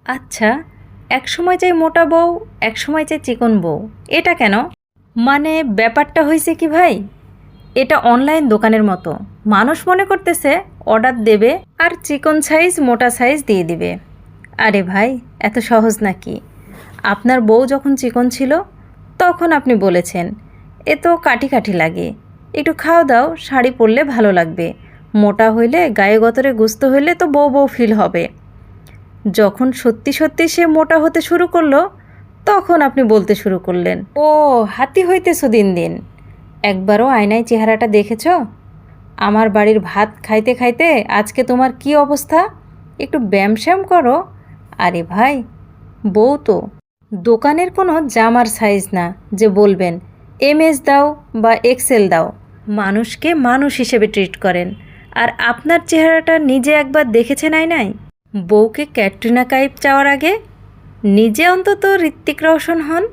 আচ্ছা, একসময় চাই মোটা বউ, একসময় চাই চিকন বউ, এটা কেন? মানে ব্যাপারটা হয়েছে কি ভাই, এটা অনলাইন দোকানের মতো। মানুষ মনে করতেছে অর্ডার দেবে আর চিকন সাইজ মোটা সাইজ দিয়ে দিবে। আরে ভাই, এত সহজ নাকি? আপনার বউ যখন চিকন ছিল তখন আপনি বলেছেন এ তো কাঠি কাঠি লাগে, একটু খাওয়া দাও, শাড়ি পরলে ভালো লাগবে। মোটা হইলে গায়ে গতরে গুস্ত হইলে তো বউ বউ ফিল হবে। যখন সত্যি সত্যি সে মোটা হতে শুরু করলো তখন আপনি বলতে শুরু করলেন, ও হাতি হইতেছো দিন দিন। একবারও আয়নায় চেহারাটা দেখেছ? আমার বাড়ির ভাত খাইতে খাইতে আজকে তোমার কি অবস্থা? একটু ব্যায়াম করো। আরে ভাই, বউ তো দোকানের কোনো জামার সাইজ না যে বলবেন এমএস দাও বা এক্সেল দাও। মানুষকে মানুষ হিসেবে ট্রিট করেন। আর আপনার চেহারাটা নিজে একবার দেখেছেন আয়নায়? বউকে ক্যাটরিনা কাইফ চাওয়ার আগে নিজে অন্তত ঋত্বিক রোশন হন।